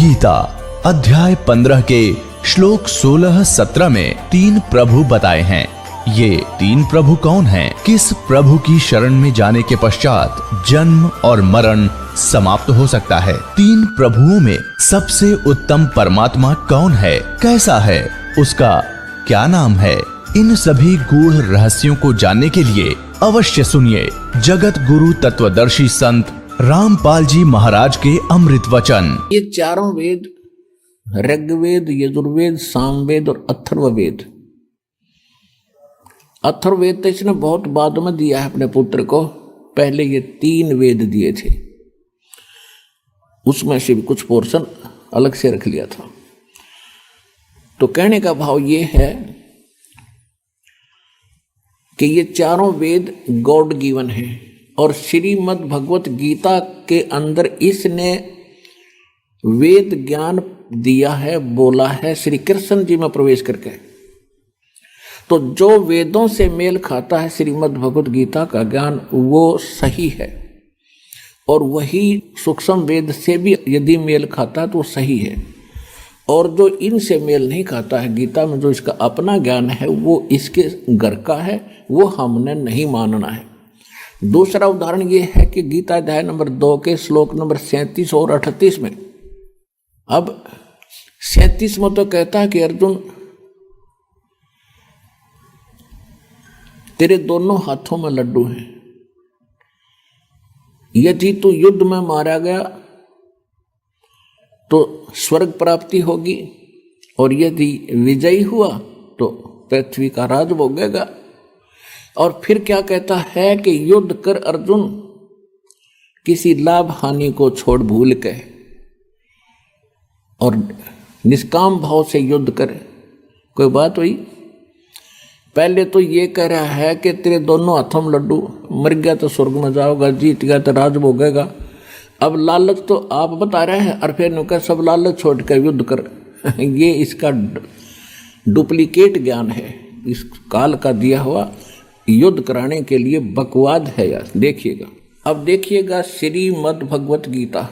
गीता अध्याय 15 के श्लोक 16-17 में 3 प्रभु बताए हैं। ये 3 प्रभु कौन हैं? किस प्रभु की शरण में जाने के पश्चात जन्म और मरण समाप्त हो सकता है? 3 प्रभुओं में सबसे उत्तम परमात्मा कौन है? कैसा है? उसका क्या नाम है? इन सभी गूढ़ रहस्यों को जानने के लिए अवश्य सुनिए जगत गुरु तत्वदर्शी संत रामपाल जी महाराज के अमृत वचन। ये चारों वेद, ऋग्वेद, यजुर्वेद, सामवेद और अथर्ववेद। अथर्ववेद तो इसने बहुत बाद में दिया है अपने पुत्र को, पहले ये 3 वेद दिए थे, उसमें से भी कुछ पोर्शन अलग से रख लिया था। तो कहने का भाव ये है कि ये चारों वेद गॉड गिवन है और श्रीमद् भगवत गीता के अंदर इसने वेद ज्ञान दिया है, बोला है श्री कृष्ण जी में प्रवेश करके। तो जो वेदों से मेल खाता है श्रीमद् भगवत गीता का ज्ञान, वो सही है, और वही सूक्ष्म वेद से भी यदि मेल खाता है तो सही है। और जो इनसे मेल नहीं खाता है, गीता में जो इसका अपना ज्ञान है वो इसके घर का है, वो हमने नहीं मानना है। दूसरा उदाहरण ये है कि गीता अध्याय नंबर 2 के श्लोक नंबर 37 और 38 में, अब 37 में तो कहता है कि अर्जुन, तेरे दोनों हाथों में लड्डू हैं, यदि तू युद्ध में मारा गया तो स्वर्ग प्राप्ति होगी, और यदि विजयी हुआ तो पृथ्वी का राज भोगेगा। और फिर क्या कहता है कि युद्ध कर अर्जुन, किसी लाभ हानि को छोड़ भूल के, और निष्काम भाव से युद्ध करे। कोई बात हुई? पहले तो ये कह रहा है कि तेरे दोनों हाथों में लड्डू, मर गया तो स्वर्ग में जाओगा, जीत गया तो राज भोगेगा। अब लालच तो आप बता रहे हैं, और फिर नुका सब लालच छोड़ कर युद्ध कर। ये इसका डुप्लीकेट ज्ञान है, इस काल का दिया हुआ युद्ध कराने के लिए बकवाद है यार। देखिएगा, अब देखिएगा श्रीमद् भगवत गीता,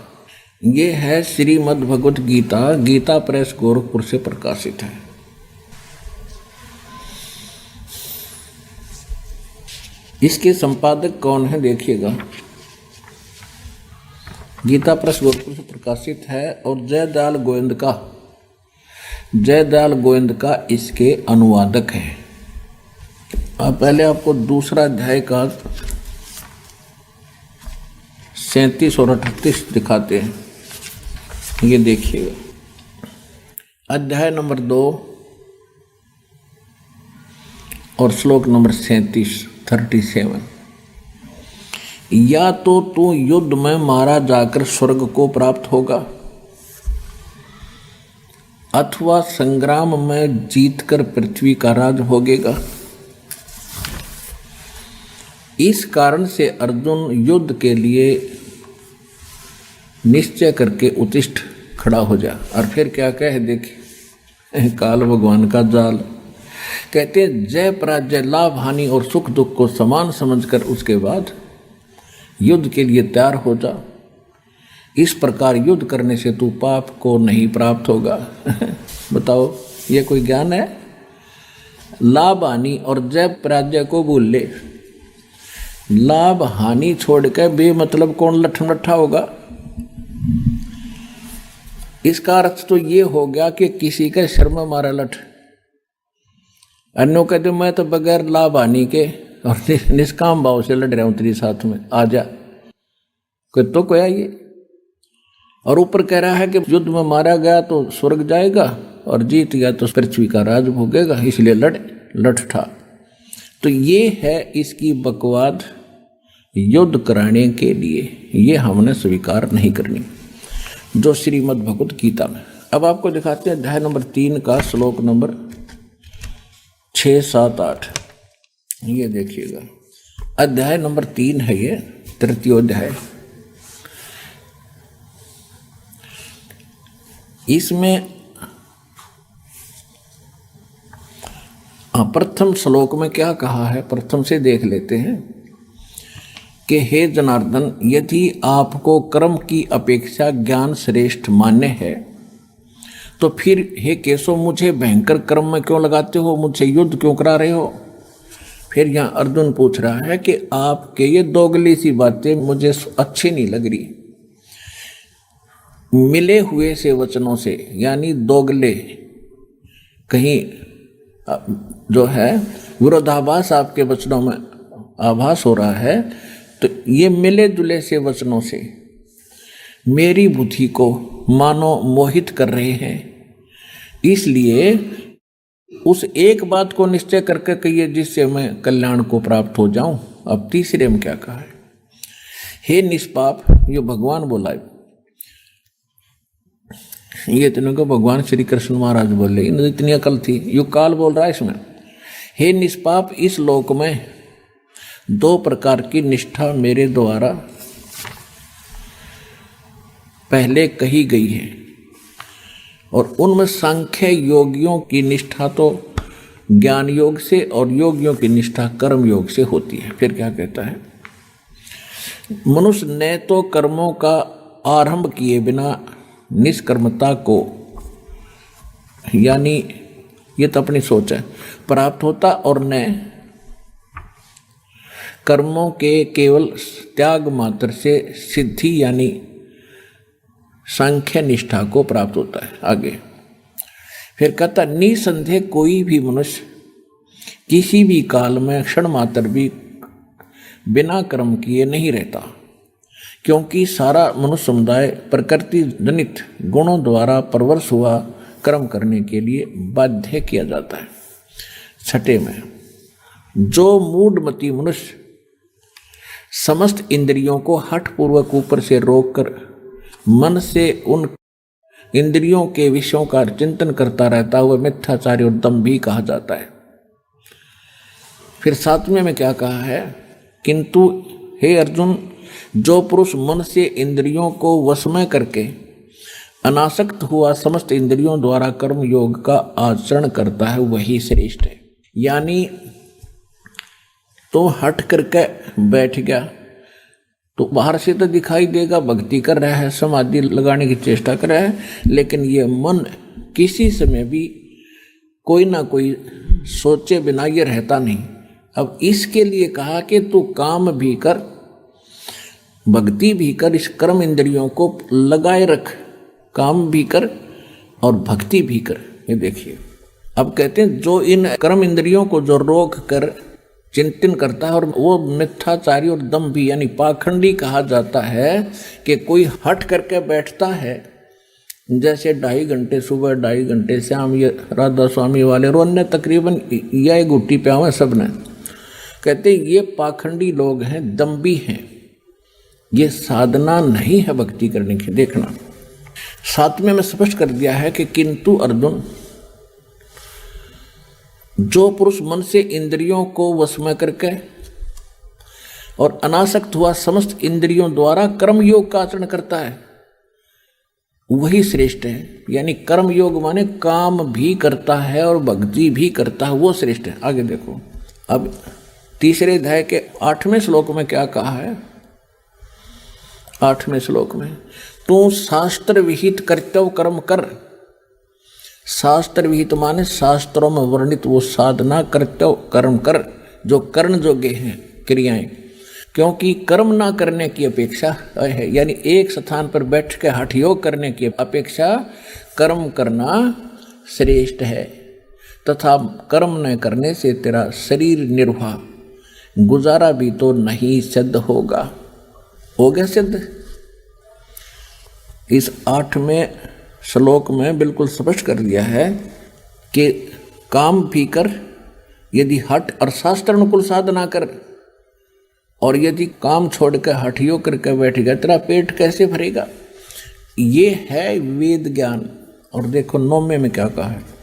ये है श्रीमद् भगवत गीता, गीता प्रेस गोरखपुर से प्रकाशित है। इसके संपादक कौन है देखिएगा, गीता प्रेस गोरखपुर से प्रकाशित है, और जयदयाल गोविंद का इसके अनुवादक है। अब पहले आपको दूसरा अध्याय का 37 और 38 दिखाते हैं, ये देखिएगा। अध्याय नंबर 2 और श्लोक नंबर 37। या तो तू युद्ध में मारा जाकर स्वर्ग को प्राप्त होगा, अथवा संग्राम में जीतकर पृथ्वी का राज भोगेगा। इस कारण से अर्जुन युद्ध के लिए निश्चय करके उत्तिष्ठ खड़ा हो जा। और फिर क्या कहे देखिए, काल भगवान का जाल। कहते जय पराजय, लाभ हानि और सुख दुख को समान समझकर उसके बाद युद्ध के लिए तैयार हो जा। इस प्रकार युद्ध करने से तू पाप को नहीं प्राप्त होगा। बताओ, ये कोई ज्ञान है? लाभ हानि और जय पराजय को भूल ले। लाभ हानि छोड़ के बेमतलब कौन लट्ठा होगा? इसका अर्थ तो ये हो गया कि किसी का सिर में मारा लठ, अन्यों कहते मैं तो बगैर लाभ हानि के और निष्काम भाव से लड़ रहा हूं तेरे साथ में, आ जा। कोई तो कोया ये, और ऊपर कह रहा है कि युद्ध में मारा गया तो स्वर्ग जाएगा, और जीत गया तो पृथ्वी का राज भोगेगा, इसलिए लठ था। तो ये है इसकी बकवाद युद्ध कराने के लिए, ये हमने स्वीकार नहीं करनी, जो श्रीमद् भगवत गीता में। अब आपको दिखाते हैं अध्याय नंबर 3 का श्लोक नंबर 6, 7, 8। ये देखिएगा, अध्याय नंबर 3 है ये, तृतीय अध्याय। इसमें प्रथम श्लोक में क्या कहा है, प्रथम से देख लेते हैं कि हे जनार्दन, यदि आपको कर्म की अपेक्षा ज्ञान श्रेष्ठ मान्य है तो फिर हे केशव मुझे भयंकर कर्म में क्यों लगाते हो, मुझसे युद्ध क्यों करा रहे हो। फिर यहाँ अर्जुन पूछ रहा है कि आपके ये दोगली सी बातें मुझे अच्छी नहीं लग रही। मिले हुए से वचनों से, यानी दोगले, कहीं जो है विरोधाभास आपके वचनों में आभास हो रहा है, तो ये मिले जुले से वचनों से मेरी बुद्धि को मानो मोहित कर रहे हैं। इसलिए उस एक बात को निश्चय करके कहिए जिससे मैं कल्याण को प्राप्त हो जाऊं। अब तीसरे में क्या कहा है, हे निष्पाप, ये भगवान बोला है, ये तीनों को भगवान श्री कृष्ण महाराज बोले, इन्हें इतनी अकल थी, युग काल बोल रहा है इसमें। हे निष्पाप, इस लोक में 2 प्रकार की निष्ठा मेरे द्वारा पहले कही गई है, और उनमें सांख्य योगियों की निष्ठा तो ज्ञान योग से और योगियों की निष्ठा कर्म योग से होती है। फिर क्या कहता है, मनुष्य ने तो कर्मों का आरंभ किए बिना निष्कर्मता को, यानी ये तो अपनी सोच है, प्राप्त होता, और न कर्मों के केवल त्याग मात्र से सिद्धि यानी सांख्य निष्ठा को प्राप्त होता है। आगे फिर कहता, निसंदेह कोई भी मनुष्य किसी भी काल में क्षण मात्र भी बिना कर्म किए नहीं रहता, क्योंकि सारा मनुष्य समुदाय प्रकृति जनित गुणों द्वारा परवश हुआ कर्म करने के लिए बाध्य किया जाता है। छठे में, जो मूढ़मती मनुष्य समस्त इंद्रियों को हठपूर्वक ऊपर से रोककर मन से उन इंद्रियों के विषयों का चिंतन करता रहता हुआ मिथ्याचारी और दंभी कहा जाता है। फिर 7वें में क्या कहा है, किंतु हे अर्जुन, जो पुरुष मन से इंद्रियों को वश में करके अनासक्त हुआ समस्त इंद्रियों द्वारा कर्म योग का आचरण करता है वही श्रेष्ठ है। यानी तो हट करके बैठ गया तो बाहर से तो दिखाई देगा भक्ति कर रहा है, समाधि लगाने की चेष्टा कर रहा है, लेकिन ये मन किसी समय भी कोई ना कोई सोचे बिना ये रहता नहीं। अब इसके लिए कहा कि तू काम भी कर, भक्ति भी कर, इस कर्म इंद्रियों को लगाए रख, काम भी कर और भक्ति भी कर। ये देखिए, अब कहते हैं जो इन कर्म इंद्रियों को जो रोक कर चिंतन करता है, और वो मिथ्याचारी और दंभी यानी पाखंडी कहा जाता है कि कोई हट करके बैठता है, जैसे 2.5 घंटे सुबह 2.5 घंटे शाम, ये राधा स्वामी वाले रोने तकरीबन यह गुट्टी पे हुए सब ने, कहते ये पाखंडी लोग हैं, दंभी हैं, ये साधना नहीं है भक्ति करने की। देखना 7वें में स्पष्ट कर दिया है कि किंतु अर्जुन, जो पुरुष मन से इंद्रियों को वश में करके और अनासक्त हुआ समस्त इंद्रियों द्वारा कर्म योग का आचरण करता है वही श्रेष्ठ है। यानी कर्म योग माने काम भी करता है और भक्ति भी करता है, वो श्रेष्ठ है। आगे देखो, अब 3 अध्याय के 8वें श्लोक में क्या कहा है। 8वें श्लोक में, तू शास्त्र विहित कर्तव्य कर्म कर। शास्त्र विहित माने शास्त्रों में वर्णित वो साधना कर्तव्य कर्म कर जो कर्ण योग्य हैं क्रियाएं, क्योंकि कर्म ना करने की अपेक्षा है, यानी एक स्थान पर बैठ के हठ योग करने की अपेक्षा कर्म करना श्रेष्ठ है, तथा कर्म न करने से तेरा शरीर निर्वाह गुजारा भी तो नहीं सिद्ध होगा। हो गया सिद्ध। इस 8वें श्लोक में बिल्कुल स्पष्ट कर दिया है कि काम भी कर, यदि हठ और शास्त्र अनुकूल साधना कर, और यदि काम छोड़ कर हठ योग करके बैठ गया तेरा पेट कैसे भरेगा। ये है वेद ज्ञान। और देखो 9वें में क्या कहा है,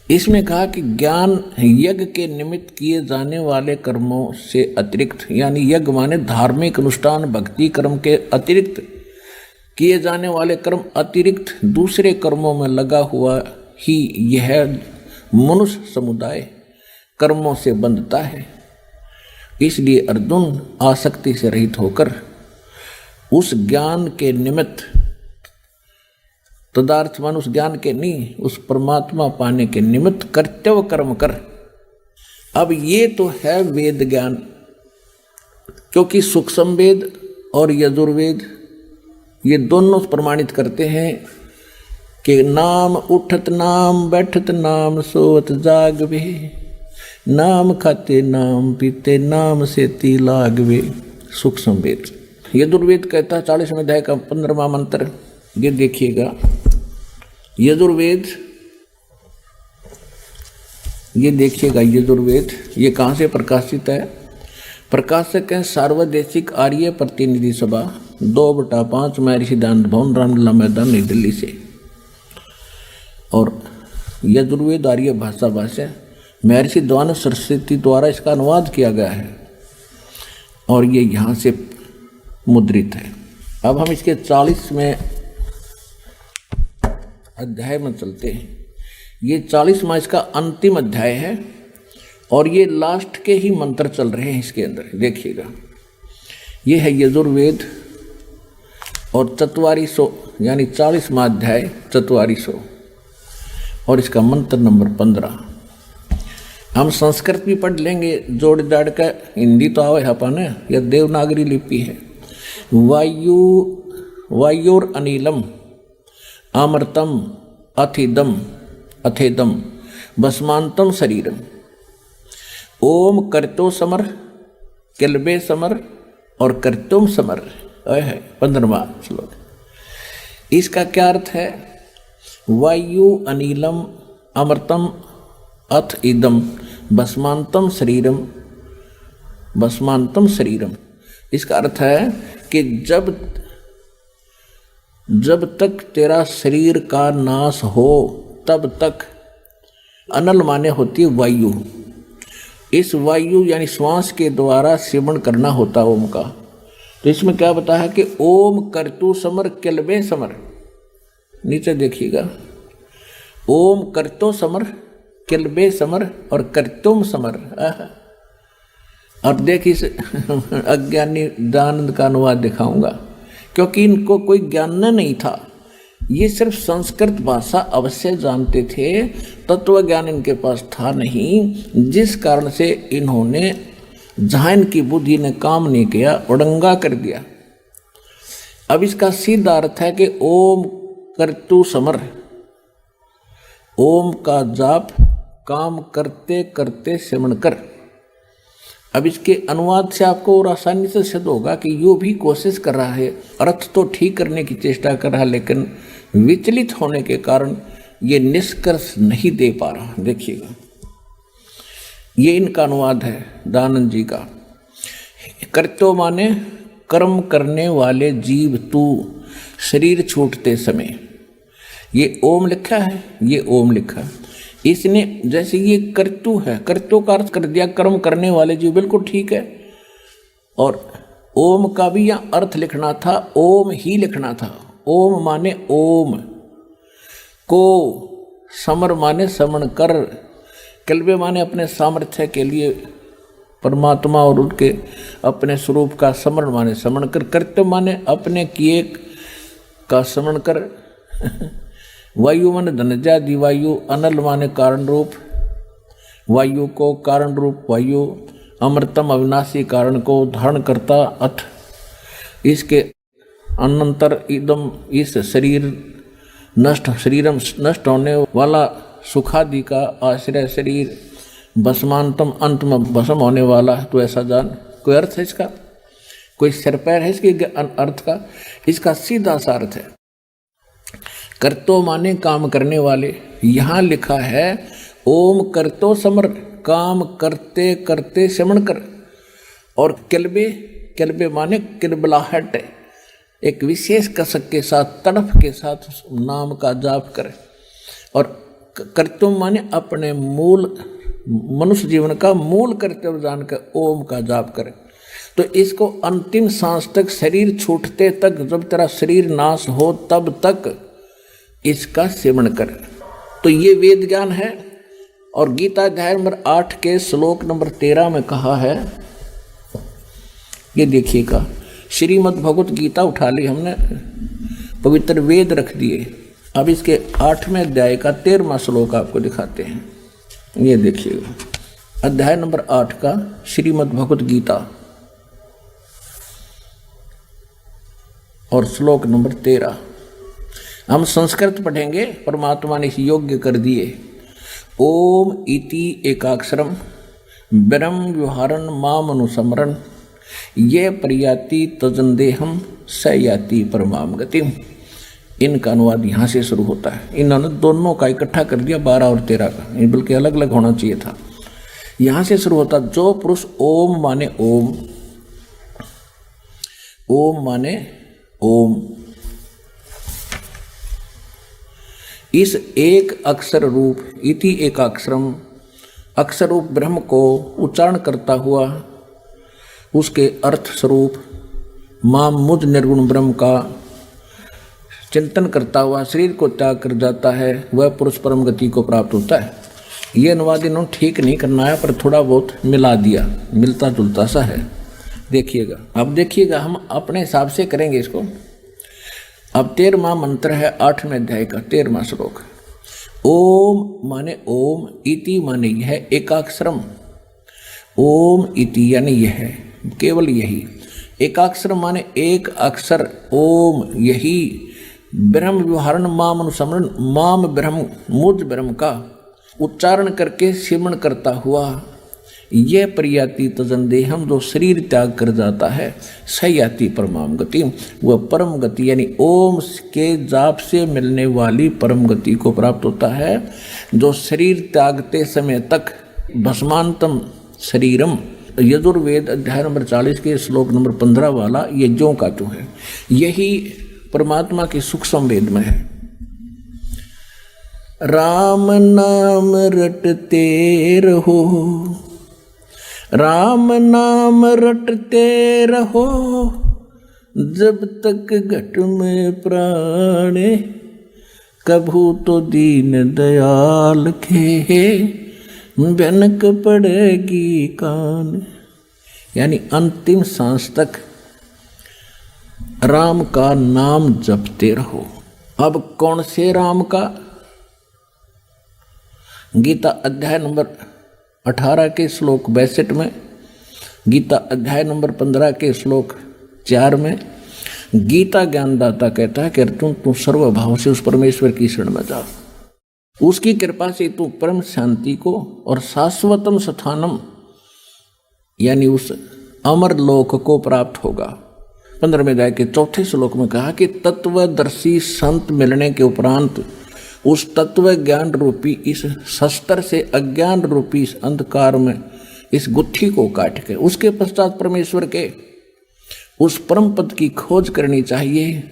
इसमें कहा कि ज्ञान यज्ञ के निमित्त किए जाने वाले कर्मों से अतिरिक्त, यानी यज्ञ माने धार्मिक अनुष्ठान भक्ति कर्म के अतिरिक्त किए जाने वाले कर्म अतिरिक्त दूसरे कर्मों में लगा हुआ ही यह मनुष्य समुदाय कर्मों से बंधता है। इसलिए अर्जुन आसक्ति से रहित होकर उस ज्ञान के निमित्त, तदार्थमान उस ज्ञान के नहीं, उस परमात्मा पाने के निमित्त कर्तव्य कर्म कर। अब ये तो है वेद ज्ञान, क्योंकि सूक्ष्म वेद और यजुर्वेद ये दोनों प्रमाणित करते हैं कि नाम उठत नाम बैठत नाम सोवत जागवे, नाम खाते नाम पीते नाम से ती लागवे। सूक्ष्म वेद। यजुर्वेद कहता है 40वें अध्याय का 15वां मंत्र, ये देखिएगा। यजुर्वेद, ये देखिएगा यजुर्वेद, ये कहाँ से प्रकाशित है? प्रकाशक है सार्वदेशिक आर्य प्रतिनिधि सभा 2/5 महर्षि दानंद भवन, रामलीला मैदान, नई दिल्ली से। और यजुर्वेद आर्य भाषा भाष्य महर्षि द्वान सरस्वती द्वारा इसका अनुवाद किया गया है और ये यहाँ से मुद्रित है। अब हम इसके 40वें अध्याय में चलते हैं। ये 40वां इसका अंतिम अध्याय है और ये लास्ट के ही मंत्र चल रहे हैं इसके अंदर। देखिएगा, ये है यजुर्वेद और 4400 यानी 40वां अध्याय 4400 और इसका मंत्र नंबर 15। हम संस्कृत भी पढ़ लेंगे जोड़ जाड़ का, हिंदी तो आवे अपन, यह देवनागरी लिपि है। वायुर अनिलम अमृतम अथिदम अथेदम भस्मांतम शरीरम, ओम कर्तो समर किलबे समर और कर्तुम समर है 15वां श्लोक। इसका क्या अर्थ है? वायु अनिलम अमृतम अथ इदम भस्मांतम शरीरम, भस्मांतम शरीरम। इसका अर्थ है कि जब तक तेरा शरीर का नाश हो तब तक, अनल माने होती है वायु, इस वायु यानी श्वास के द्वारा सेवन करना होता ओम का। तो इसमें क्या बताया कि ओम कर्तु समर किलबे समर, नीचे देखिएगा, ओम कर्तो समर किलबे समर और कर्तुम समर। और देख इस अज्ञानी दानंद का अनुवाद दिखाऊंगा, क्योंकि इनको कोई ज्ञान नहीं था, ये सिर्फ संस्कृत भाषा अवश्य जानते थे, तत्व ज्ञान इनके पास था नहीं, जिस कारण से इन्होंने, जहाँ इनकी बुद्धि ने काम नहीं किया, उड़ंगा कर दिया। अब इसका सीधा अर्थ है कि ओम कर्तु समर, ओम का जाप काम करते करते सेवन कर। अब इसके अनुवाद से आपको और आसानी से सिद्ध होगा कि यो भी कोशिश कर रहा है, अर्थ तो ठीक करने की चेष्टा कर रहा है, लेकिन विचलित होने के कारण ये निष्कर्ष नहीं दे पा रहा। देखिएगा, ये इनका अनुवाद है दानंद जी का। कर्तो माने कर्म करने वाले जीव तू, शरीर छूटते समय, ये ओम लिखा है, ये ओम लिखा है। इसने जैसे ये कर्तु है, कर्तु का अर्थ कर दिया कर्म करने वाले जीव, बिल्कुल ठीक है। और ओम का भी यहाँ अर्थ लिखना था, ओम ही लिखना था। ओम माने ओम को, समर माने समन कर, किलबे माने अपने सामर्थ्य के लिए परमात्मा और उनके अपने स्वरूप का स्मरण माने समन कर, कर्तव्य माने अपने किए का स्मरण कर। वायु माने धनजादि वायु, अनल माने कारण रूप वायु को, कारण रूप वायु, अमृतम अविनाशी कारण को धारण करता अथ, इसके अनंतर इदम, इस शरीर नष्ट, शरीरम नष्ट होने वाला, सुखादि का आश्रय शरीर, भस्मांतम अंत में भस्म होने वाला। तो ऐसा जान, कोई अर्थ है इसका? कोई सिर पैर है इसके अर्थ का? इसका सीधा सा अर्थ है कर्तो माने काम करने वाले। यहाँ लिखा है ओम कर्तो समर, काम करते करते श्रवण कर। और किलबे, किलबे माने किलबलाहट, एक विशेष कसक के साथ, तड़फ के साथ नाम का जाप कर। और कर्तव्य माने अपने मूल, मनुष्य जीवन का मूल कर्तव्य जानकर ओम का जाप करे। तो इसको अंतिम सांस तक, शरीर छूटते तक, जब तेरा शरीर नाश हो तब तक इसका सेवन कर। तो ये वेद ज्ञान है। और गीता अध्याय नंबर 8 के श्लोक नंबर 13 में कहा है, ये देखिएगा, श्रीमद् भगवत गीता उठा ली हमने, पवित्र वेद रख दिए। अब इसके 8वें अध्याय का 13वां श्लोक आपको दिखाते हैं। ये देखिएगा, अध्याय नंबर 8 का श्रीमद् भगवत गीता और श्लोक नंबर 13। हम संस्कृत पढ़ेंगे। परमात्मा ने इस योग्य कर दिए। ओम इति एकाक्षरम ब्रह्म व्यवहारन माम अनुसमरण ये प्रयाति तजंदेहम स याति परमाम गतिम। इनका अनुवाद यहाँ से शुरू होता है। इन्होंने दोनों का इकट्ठा कर दिया, 12 और 13 का, बल्कि अलग अलग होना चाहिए था। यहाँ से शुरू होता, जो पुरुष ओम माने ओम, ओम माने ओम, इस एक अक्षर रूप इति एकाक्षरम अक्षर रूप ब्रह्म को उच्चारण करता हुआ उसके अर्थ स्वरूप मां मुझ निर्गुण ब्रह्म का चिंतन करता हुआ शरीर को त्याग कर जाता है, वह पुरुष परम गति को प्राप्त होता है। ये अनुवाद इन्होंने ठीक नहीं करना है, पर थोड़ा बहुत मिला दिया, मिलता जुलता सा है। देखिएगा, अब देखिएगा, हम अपने हिसाब से करेंगे इसको। अब 13वां मंत्र है 8वें अध्याय का 13वां श्लोक। ओम माने ओम, इति माने यह, एकाक्षरम। ओम इति यानी यह, केवल यही। एकाक्षर माने एक अक्षर, ओम यही। ब्रह्म व्यवहारण माम अनुसमरण, माम ब्रह्म मुझ ब्रह्म का उच्चारण करके सिमरण करता हुआ यह प्रयाति तजंदेहम जो शरीर त्याग कर जाता है, सयाति परमाम गति, वह परम गति यानी ओम के जाप से मिलने वाली परम गति को प्राप्त होता है। जो शरीर त्यागते समय तक भस्मांतम शरीरम, यजुर्वेद अध्याय नंबर 40 के श्लोक नंबर 15 वाला ये ज्यों का त्यों है। यही परमात्मा की सूक्ष्म वेद में है। राम नाम रटते रहो, राम नाम रटते रहो, जब तक घट में प्राणे, कभू तो दीन दयाल के भनक पड़ेगी कान। यानी अंतिम सांस तक राम का नाम जपते रहो। अब कौन से राम का? गीता अध्याय नंबर 18 के श्लोक 62 में, गीता अध्याय नंबर 15 के श्लोक 4 में गीता ज्ञानदाता कहता है कि अर्जुन तू सर्वभाव से उस परमेश्वर की शरण में जा, उसकी कृपा से तू परम शांति को और शाश्वतम स्थानम यानी उस अमर लोक को प्राप्त होगा। 15वें अध्याय के 4थे श्लोक में कहा कि तत्वदर्शी संत मिलने के उपरांत उस तत्व ज्ञान रूपी इस शस्त्र से अज्ञान रूपी इस अंधकार में इस गुत्थी को काट के उसके पश्चात परमेश्वर के उस परम पद की खोज करनी चाहिए,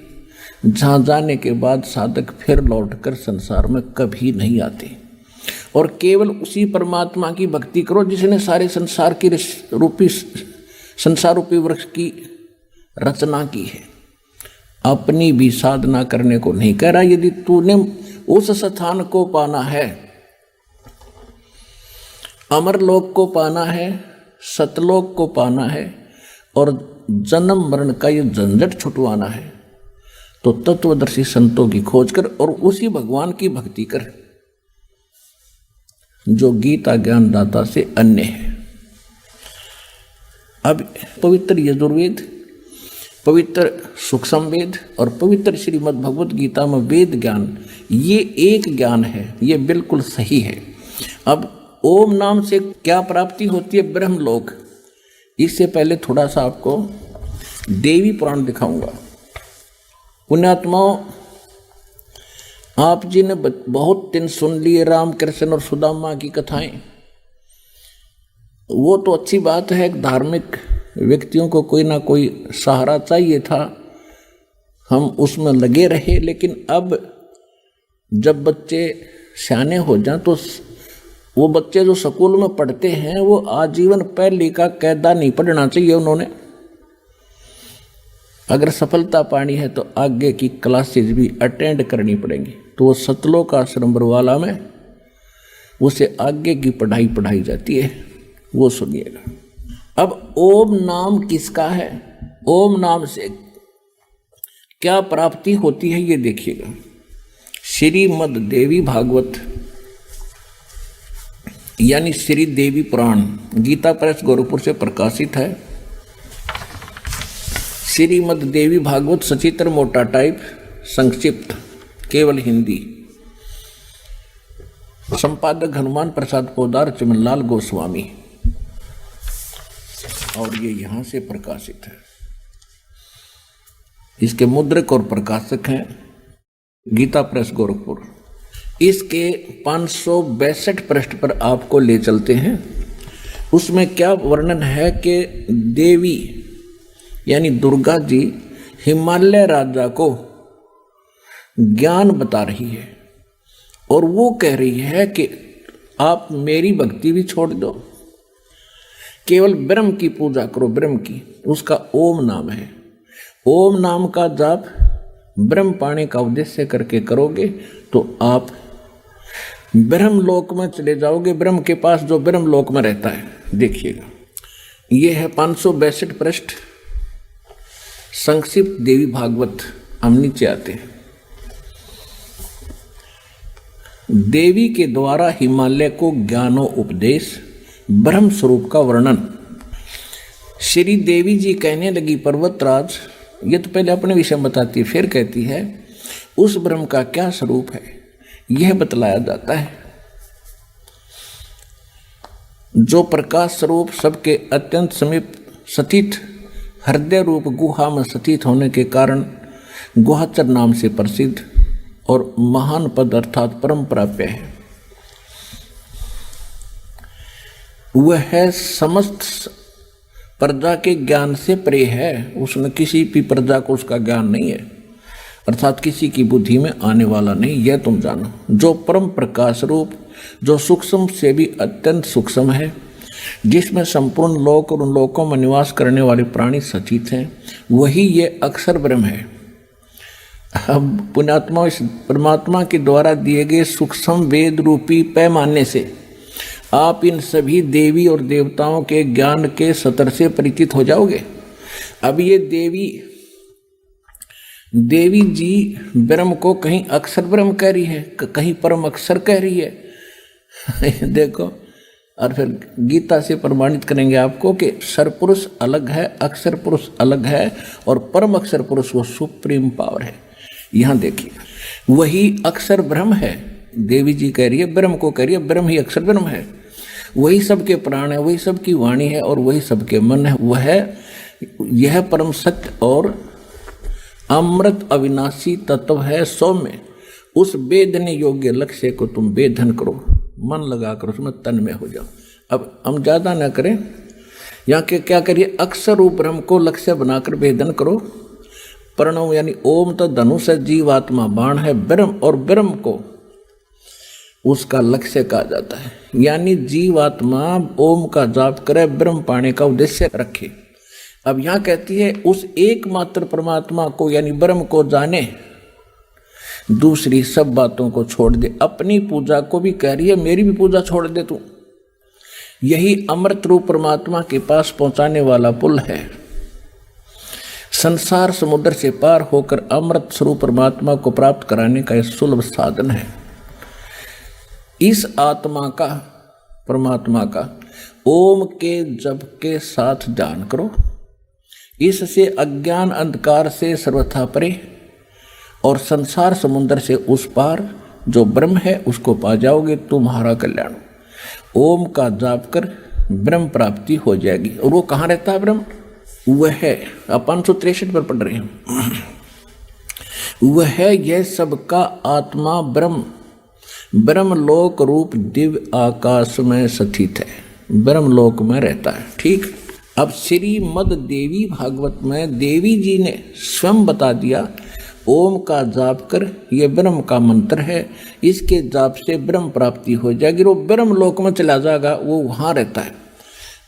जहाँ जाने के बाद साधक फिर लौटकर संसार में कभी नहीं आते। और केवल उसी परमात्मा की भक्ति करो जिसने सारे संसार की संसार रूपी वृक्ष की रचना की है। अपनी भी साधना करने को नहीं कह रहा। यदि तूने उस स्थान को पाना है, अमरलोक को पाना है, सतलोक को पाना है और जन्म मरण का ये झंझट छुटवाना है, तो तत्वदर्शी संतों की खोज कर और उसी भगवान की भक्ति कर जो गीता ज्ञानदाता से अन्य है। अब पवित्र यजुर्वेद, पवित्र सूक्ष्म वेद और पवित्र श्रीमद् भगवत गीता में वेद ज्ञान, ये एक ज्ञान है, ये बिल्कुल सही है। अब ओम नाम से क्या प्राप्ति होती है? ब्रह्मलोक। इससे पहले थोड़ा सा आपको देवी पुराण दिखाऊंगा। पुण्यात्माओं, आप जी ने बहुत दिन सुन लिए राम कृष्ण और सुदामा की कथाएं। वो तो अच्छी बात है, धार्मिक व्यक्तियों को कोई ना कोई सहारा चाहिए था, हम उसमें लगे रहे। लेकिन अब जब बच्चे सियाने हो जाएं तो वो बच्चे जो स्कूल में पढ़ते हैं वो आजीवन पहली का कायदा नहीं पढ़ना चाहिए उन्होंने। अगर सफलता पानी है तो आगे की क्लासेज भी अटेंड करनी पड़ेंगी। तो वो सतलोक आश्रम बरवाला में उसे आगे की पढ़ाई पढ़ाई जाती है, वो सुनिएगा। अब ओम नाम किसका है? ओम नाम से क्या प्राप्ति होती है ये देखिएगा। श्रीमद् देवी भागवत यानी श्री देवी पुराण गीता प्रेस गोरखपुर से प्रकाशित है। श्रीमद् देवी भागवत सचित्र मोटा टाइप, संक्षिप्त, केवल हिंदी। संपादक हनुमान प्रसाद पोदार, चिमनलाल गोस्वामी, और ये यहाँ से प्रकाशित है। इसके मुद्रक और प्रकाशक हैं गीता प्रेस गोरखपुर। इसके 562 पृष्ठ पर आपको ले चलते हैं। उसमें क्या वर्णन है कि देवी यानी दुर्गा जी हिमालय राजा को ज्ञान बता रही है और वो कह रही है कि आप मेरी भक्ति भी छोड़ दो, केवल ब्रह्म की पूजा करो। ब्रह्म की, उसका ओम नाम है। ओम नाम का जाप ब्रह्म पाने का उद्देश्य करके करोगे तो आप ब्रह्म लोक में चले जाओगे, ब्रह्म के पास जो ब्रह्म लोक में रहता है। देखिएगा, यह है 562 पृष्ठ, संक्षिप्त देवी भागवत। हम नीचे आते हैं। देवी के द्वारा हिमालय को ज्ञानो उपदेश, ब्रह्म स्वरूप का वर्णन। श्री देवी जी कहने लगी, पर्वतराज, ये तो पहले अपने विषय बताती है, फिर कहती है उस ब्रह्म का क्या स्वरूप है यह बतलाया जाता है, जो प्रकाश स्वरूप सबके अत्यंत समीप स्थित हृदय रूप गुहा में स्थित होने के कारण गुहाचर नाम से प्रसिद्ध और महान पद अर्थात परम प्राप्य है। वह है समस्त प्रजा के ज्ञान से परे है। उसने किसी भी प्रजा को उसका ज्ञान नहीं है, अर्थात किसी की बुद्धि में आने वाला नहीं, यह तुम जानो। जो परम प्रकाश रूप, जो सूक्ष्म से भी अत्यंत सूक्ष्म है, जिसमें संपूर्ण लोक और उन लोकों में निवास करने वाले प्राणी सचित हैं, वही ये अक्षर ब्रह्म है। अब पुण्यात्मा इस परमात्मा के द्वारा दिए गए सूक्ष्म वेद रूपी पैमाने से आप इन सभी देवी और देवताओं के ज्ञान के सतर से परिचित हो जाओगे। अब ये देवी जी ब्रह्म को कहीं अक्षर ब्रह्म कह रही है, कहीं परम अक्षर कह रही है। देखो, और फिर गीता से प्रमाणित करेंगे आपको कि सरपुरुष अलग है, अक्षर पुरुष अलग है, और परम अक्षर पुरुष वो सुप्रीम पावर है। यहाँ देखिए, वही अक्षर ब्रह्म है। देवी जी कह रही है, ब्रह्म को कह रही है, ब्रह्म ही अक्षर ब्रह्म है। वही सबके प्राण है, वही सबकी वाणी है, और वही सबके मन है। वह यह परम सत्य और अमृत अविनाशी तत्व है। सौम्य उस वेदने योग्य लक्ष्य को तुम वेधन करो, मन लगाकर उसमें तन में हो जाओ। अब हम ज्यादा न करें, यहाँ के क्या करिए, अक्षर रूप ब्रह्म को लक्ष्य बनाकर वेदन करो। प्रणव यानी ओम तो धनुष है, जीवात्मा बाण है, ब्रह्म, और ब्रह्म को उसका लक्ष्य कहा जाता है। यानी जीवात्मा ओम का जाप करे, ब्रह्म पाने का उद्देश्य रखे। अब यहां कहती है उस एकमात्र परमात्मा को यानी ब्रह्म को जाने, दूसरी सब बातों को छोड़ दे। अपनी पूजा को भी कह रही है, मेरी भी पूजा छोड़ दे तू। यही अमृत रूप परमात्मा के पास पहुंचाने वाला पुल है। संसार समुद्र से पार होकर अमृत स्वरूप परमात्मा को प्राप्त कराने का यह सुलभ साधन है। इस आत्मा का, परमात्मा का ओम के जप के साथ ध्यान करो। इससे अज्ञान अंधकार से सर्वथा परे और संसार समुद्र से उस पार जो ब्रह्म है उसको पा जाओगे, तुम्हारा कल्याण। ओम का जाप कर ब्रह्म प्राप्ति हो जाएगी। और वो कहाँ रहता है ब्रह्म? वह है, आप 563 पर पढ़ रहे हैं, वह है यह सबका आत्मा ब्रह्म, ब्रह्मलोक रूप दिव्य आकाश में स्थित है, ब्रह्मलोक में रहता है। ठीक। अब श्रीमद् देवी भागवत में देवी जी ने स्वयं बता दिया, ओम का जाप कर, ये ब्रह्म का मंत्र है, इसके जाप से ब्रह्म प्राप्ति हो जाएगी। वो ब्रह्मलोक में चला जाएगा, वो वहाँ रहता है।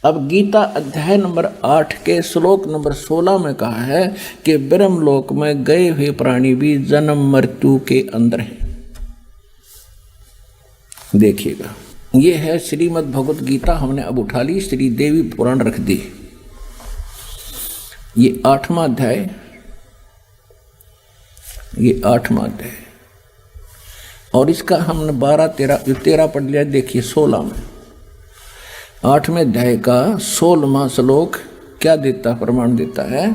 अब गीता अध्याय नंबर 8 के श्लोक नंबर 16 में कहा है कि ब्रह्मलोक में गए हुए प्राणी भी जन्म मृत्यु के अंदर हैं। देखिएगा, ये है श्रीमद् भगवत गीता, हमने अब उठा ली, श्री देवी पुराण रख दी। ये 8वां अध्याय, ये 8वां अध्याय, और इसका हमने 13 पढ़ लिया। देखिए 16 में, 8वें अध्याय का 16वां श्लोक क्या देता, प्रमाण देता है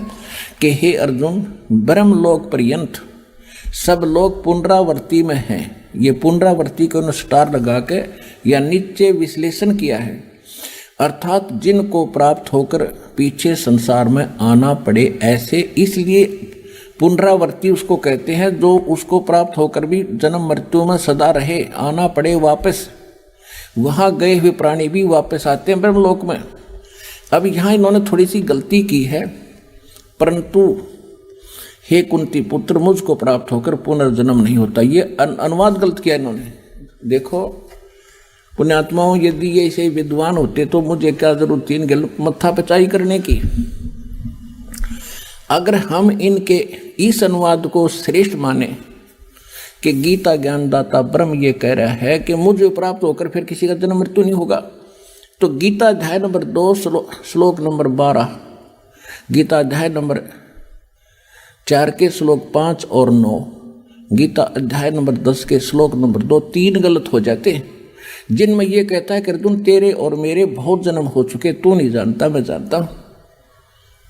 कि हे अर्जुन, ब्रह्मलोक पर्यंत सब लोग पुनरावर्ती में हैं। ये पुनरावर्ती को स्टार लगा के या नीचे विश्लेषण किया है, अर्थात जिनको प्राप्त होकर पीछे संसार में आना पड़े ऐसे। इसलिए पुनरावर्ती उसको कहते हैं जो उसको प्राप्त होकर भी जन्म मृत्यु में सदा रहे, आना पड़े वापस। वहाँ गए हुए प्राणी भी वापस आते हैं ब्रह्मलोक में। अब यहाँ इन्होंने थोड़ी सी गलती की है, परंतु हे कुंती पुत्र, मुझको प्राप्त होकर पुनर्जन्म नहीं होता। ये अनुवाद गलत किया इन्होंने। देखो पुण्यात्माओं, यदि ये ऐसे विद्वान होते तो मुझे क्या जरूरत थी इनके मत्था पिचाई करने की। अगर हम इनके इस अनुवाद को श्रेष्ठ माने कि गीता ज्ञानदाता ब्रह्म ये कह रहा है कि मुझे प्राप्त होकर फिर किसी का जन्म मृत्यु नहीं होगा, तो गीता अध्याय नंबर 2 श्लोक नंबर 12, गीता अध्याय नंबर 4 के श्लोक 5 और 9, गीता अध्याय नंबर 10 के श्लोक नंबर 2, 3 गलत हो जाते हैं, जिनमें यह कहता है कि अर्जुन तेरे और मेरे बहुत जन्म हो चुके, तू नहीं जानता मैं जानता हूं।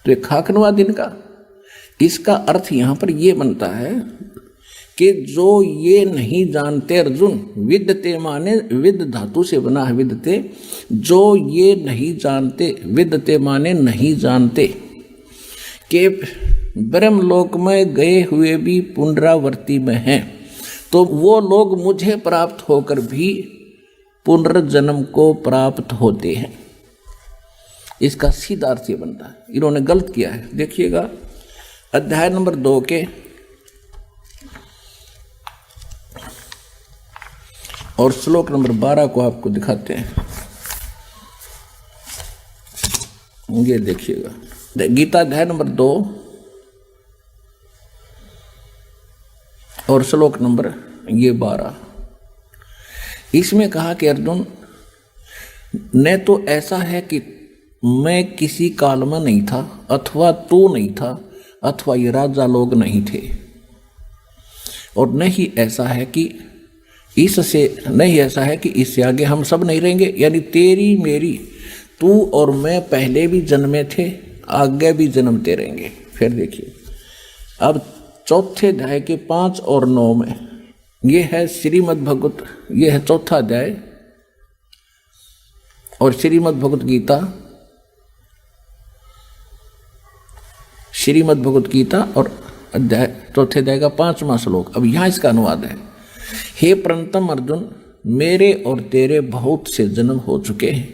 तो एक खाकनवाद इनका। इसका अर्थ यहां पर यह बनता है कि जो ये नहीं जानते, अर्जुन विद्यते माने विद धातु से बना है विद्यते, जो ये नहीं जानते, विद्यते माने नहीं जानते कि ब्रह्मलोक में गए हुए भी पुनरावर्ती में हैं, तो वो लोग मुझे प्राप्त होकर भी पुनर्जन्म को प्राप्त होते हैं। इसका सीधा अर्थ ये बनता है। इन्होंने गलत किया है। देखिएगा अध्याय नंबर 2 के और श्लोक नंबर 12 को आपको दिखाते हैं। ये देखिएगा, गीता अध्याय नंबर 2 और श्लोक नंबर ये 12। इसमें कहा कि अर्जुन, न तो ऐसा है कि मैं किसी काल में नहीं था, अथवा तू नहीं था, अथवा ये राजा लोग नहीं थे, और नहीं ऐसा है कि इससे आगे हम सब नहीं रहेंगे। यानी तेरी मेरी, तू और मैं पहले भी जन्मे थे, आगे भी जन्मते रहेंगे। फिर देखिए अब 4थे अध्याय के 5 और 9 में, ये है श्रीमद् भगवत, ये है 4था अध्याय और श्रीमद् भगवत गीता और अध्याय 4थे अध्याय का 5वां श्लोक। अब यहाँ इसका अनुवाद है, हे प्रणतम अर्जुन, मेरे और तेरे बहुत से जन्म हो चुके हैं,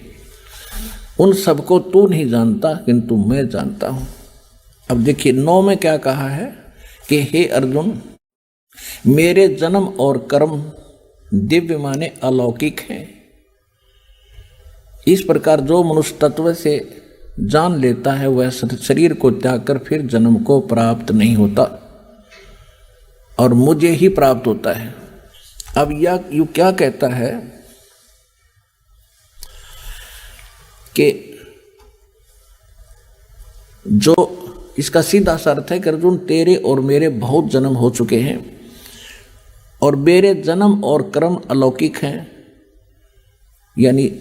उन सबको तू नहीं जानता किंतु मैं जानता हूं। अब देखिए 9 में क्या कहा है कि हे अर्जुन, मेरे जन्म और कर्म दिव्य माने अलौकिक हैं। इस प्रकार जो मनुष्य तत्व से जान लेता है वह शरीर को त्याग कर फिर जन्म को प्राप्त नहीं होता और मुझे ही प्राप्त होता है। अब यू क्या कहता है कि जो इसका सीधा सा अर्थ है कि अर्जुन तेरे और मेरे बहुत जन्म हो चुके हैं और मेरे जन्म और कर्म अलौकिक हैं, यानी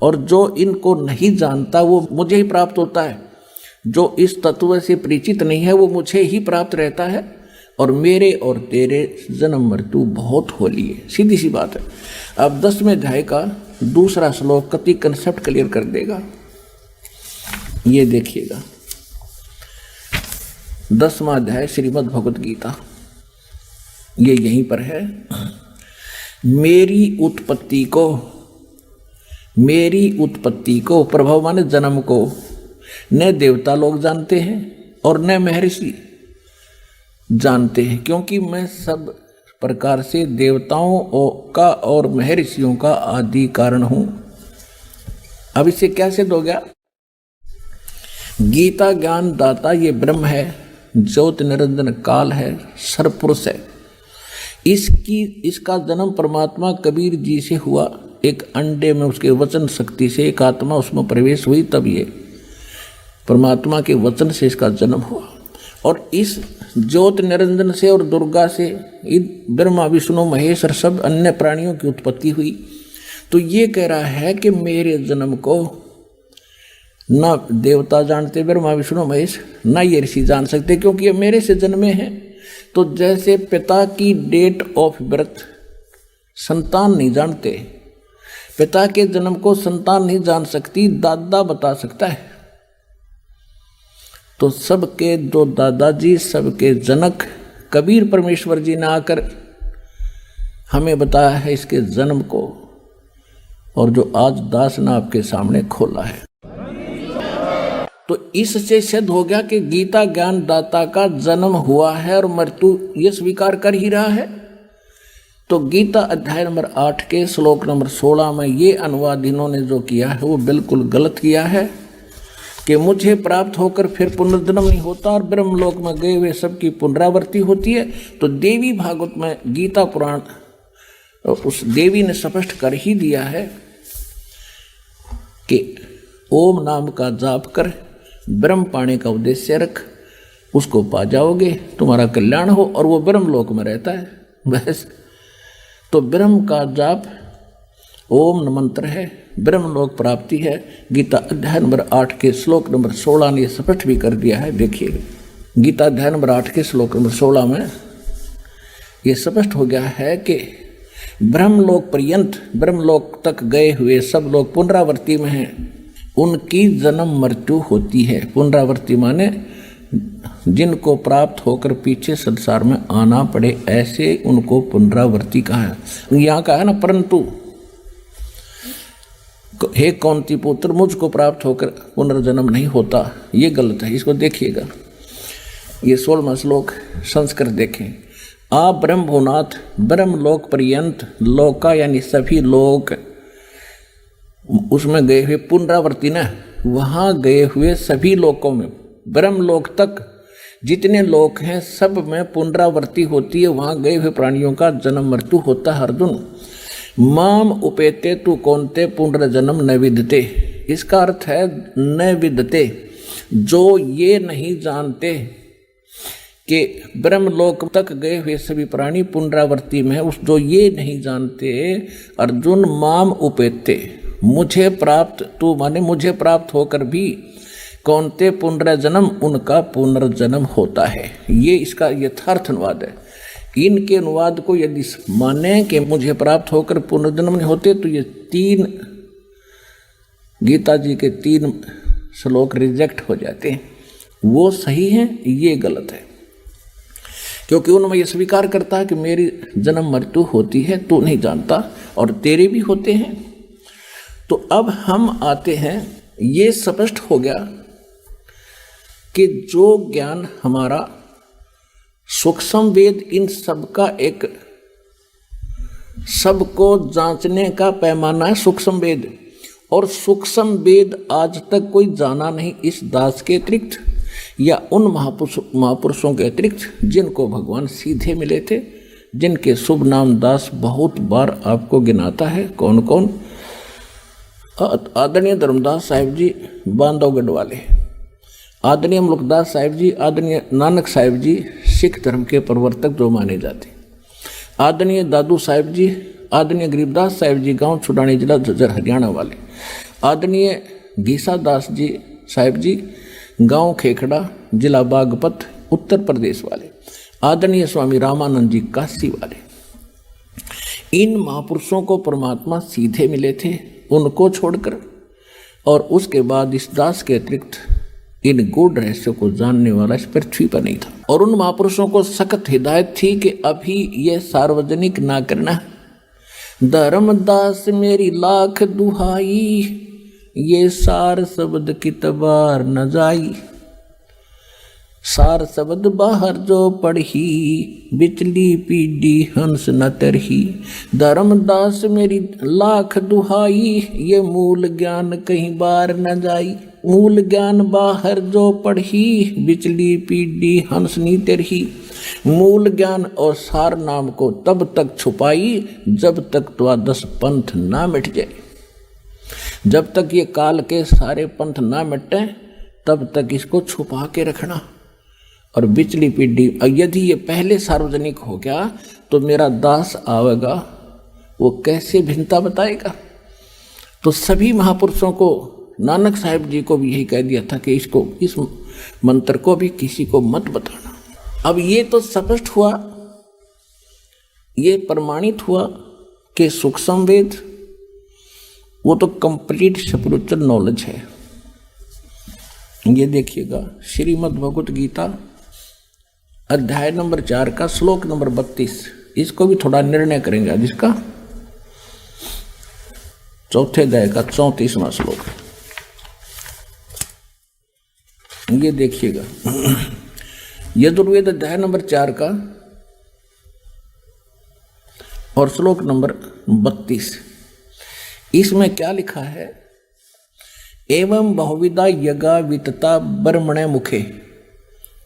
और जो इनको नहीं जानता वो मुझे ही प्राप्त होता है, जो इस तत्व से परिचित नहीं है वो मुझे ही प्राप्त रहता है, और मेरे और तेरे जन्म मृत्यु बहुत होली है। सीधी सी बात है। अब 10वें अध्याय का 2 श्लोक कति कंसेप्ट क्लियर कर देगा। ये देखिएगा 10वां अध्याय श्रीमद् भगवत गीता, ये यहीं पर है। मेरी उत्पत्ति को प्रभाव माने जन्म को न देवता लोग जानते हैं और न महर्षि जानते हैं, क्योंकि मैं सब प्रकार से देवताओं का और महर्षियों का आदि कारण हूं। अब इससे क्या सिद्ध हो गया? गीता ज्ञान दाता ये ब्रह्म है, ज्योति निरंजन काल है, सर्वपुरुष है। इसका जन्म परमात्मा कबीर जी से हुआ। एक अंडे में उसके वचन शक्ति से एक आत्मा उसमें प्रवेश हुई, तब ये परमात्मा के वचन से इसका जन्म हुआ। और इस ज्योत निरंजन से और दुर्गा से ब्रह्मा विष्णु महेश और सब अन्य प्राणियों की उत्पत्ति हुई। तो ये कह रहा है कि मेरे जन्म को ना देवता जानते ब्रह्मा विष्णु महेश, ना ये ऋषि जान सकते, क्योंकि ये मेरे से जन्मे हैं। तो जैसे पिता की डेट ऑफ बर्थ संतान नहीं जानते, पिता के जन्म को संतान नहीं जान सकती, दादा बता सकता है। तो सबके दो दादाजी, सबके जनक कबीर परमेश्वर जी ने आकर हमें बताया है इसके जन्म को, और जो आज दास ने आपके सामने खोला है। तो इससे सिद्ध हो गया कि गीता ज्ञान दाता का जन्म हुआ है और मृत्यु ये स्वीकार कर ही रहा है। तो गीता अध्याय नंबर 8 के श्लोक नंबर 16 में ये अनुवाद इन्होंने जो किया है वो बिल्कुल गलत किया है कि मुझे प्राप्त होकर फिर पुनर्जन्म नहीं होता और ब्रह्मलोक में गए हुए सबकी पुनरावृत्ति होती है। तो देवी भागवत में गीता पुराण उस देवी ने स्पष्ट कर ही दिया है कि ओम नाम का जाप कर ब्रह्म पाने का उद्देश्य रख, उसको पा जाओगे, तुम्हारा कल्याण हो, और वो ब्रह्मलोक में रहता है बस। तो ब्रह्म का जाप ओम मंत्र है, ब्रह्मलोक प्राप्ति है। गीता अध्याय नंबर 8 के श्लोक नंबर 16 ने स्पष्ट भी कर दिया है। देखिए गीता अध्याय नंबर 8 के श्लोक नंबर 16 में ये स्पष्ट हो गया है कि ब्रह्मलोक पर्यंत, ब्रह्मलोक तक गए हुए सब लोग पुनरावृत्ति में हैं, उनकी जन्म मृत्यु होती है। पुनरावृत्ति माने जिनको प्राप्त होकर पीछे संसार में आना पड़े, ऐसे उनको पुनरावृत्ति कहा है। यहाँ कहा है ना, परंतु हे कौंती पुत्र मुझको प्राप्त होकर पुनर्जन्म नहीं होता, ये गलत है। इसको देखिएगा, ये 16वां श्लोक संस्कृत देखें। आ ब्रह्मभुनाथ ब्रह्मलोक पर्यंत, लोका यानी सभी लोक, उसमें गए हुए पुनरावृत्ति न, वहाँ गए हुए सभी लोकों में, ब्रह्मलोक तक जितने लोक हैं सब में पुनरावृत्ति होती है, वहाँ गए हुए प्राणियों का जन्म मृत्यु होता है। अर्जुन माम उपेते तू कौनते पुनर्जन्म न विदते, इसका अर्थ है न विदते, जो ये नहीं जानते कि ब्रह्मलोक तक गए हुए सभी प्राणी पुनरावृत्ति में है, उस जो ये नहीं जानते अर्जुन माम उपेते, मुझे प्राप्त, तू माने मुझे प्राप्त होकर भी कौनते पुनर्जन्म, उनका पुनर्जन्म होता है। ये इसका यथार्थ अनुवाद है। इनके अनुवाद को यदि माने कि मुझे प्राप्त होकर पुनर्जन्म नहीं होते, तो ये 3 गीता जी के 3 श्लोक रिजेक्ट हो जाते हैं। वो सही है, ये गलत है, क्योंकि उनमें ये स्वीकार करता है कि मेरी जन्म मृत्यु होती है, तू नहीं जानता, और तेरे भी होते हैं। तो अब हम आते हैं, ये स्पष्ट हो गया कि जो ज्ञान हमारा सूक्ष्म वेद, इन सबका एक सबको जांचने का पैमाना है सूक्ष्म वेद, और सूक्ष्म वेद आज तक कोई जाना नहीं इस दास के अतिरिक्त या उन महापुरुषों के अतिरिक्त जिनको भगवान सीधे मिले थे, जिनके शुभ नाम दास बहुत बार आपको गिनाता है। कौन कौन? आदरणीय धर्मदास साहिब जी बांधवगढ़ वाले, आदरणीय मुल्कदास साहिब जी, आदरणीय नानक साहिब जी सिख धर्म के प्रवर्तक जो माने जाते, आदरणीय दादू साहिब जी, आदरणीय गरीबदास साहिब जी गांव छुड़ानी जिला झज्जर हरियाणा वाले, आदरणीय घीसा दास जी साहिब जी गांव खेखड़ा जिला बागपत उत्तर प्रदेश वाले, आदरणीय स्वामी रामानंद जी काशी वाले, इन महापुरुषों को परमात्मा सीधे मिले थे, उनको छोड़कर, और उसके बाद इस दास के अतिरिक्त इन गूढ़ रहस्यों को जानने वाला इस पृथ्वी पर नहीं था। और उन महापुरुषों को सख्त हिदायत थी कि अभी ये सार्वजनिक ना करना। धर्मदास मेरी लाख दुहाई, ये सार शब्द कितबार न जाई, सार शब्द बाहर जो पढ़ी, बिचली पीढ़ी हंस न तरही। धर्मदास मेरी लाख दुहाई, ये मूल ज्ञान कहीं बार न जाई, मूल ज्ञान बाहर जो पढ़ी, बिचली पीढ़ी हंस नी तरही। मूल ज्ञान और सार नाम को तब तक छुपाई जब तक द्वादश पंथ ना मिट जाए। जब तक ये काल के सारे पंथ ना मिटे तब तक इसको छुपा के रखना। और बिचली पीढ़ी यदि ये पहले सार्वजनिक हो गया तो मेरा दास आवेगा, वो कैसे भिन्नता बताएगा। तो सभी महापुरुषों को, नानक साहिब जी को भी यही कह दिया था कि इसको, इस मंत्र को भी किसी को मत बताना। अब ये तो स्पष्ट हुआ, ये प्रमाणित हुआ कि सूक्ष्म वेद वो तो कंप्लीट स्पिरिचुअल नॉलेज है। ये देखिएगा श्रीमद् भगवत गीता अध्याय नंबर 4 का श्लोक नंबर 32, इसको भी थोड़ा निर्णय करेंगे आज इसका। चौथे अध्याय का 34वां श्लोक, ये देखिएगा यजुर्वेद अध्याय नंबर 4 का और श्लोक नंबर 32। इसमें क्या लिखा है? एवं बहुविधा यज्ञा वितता ब्रह्मणे मुखे।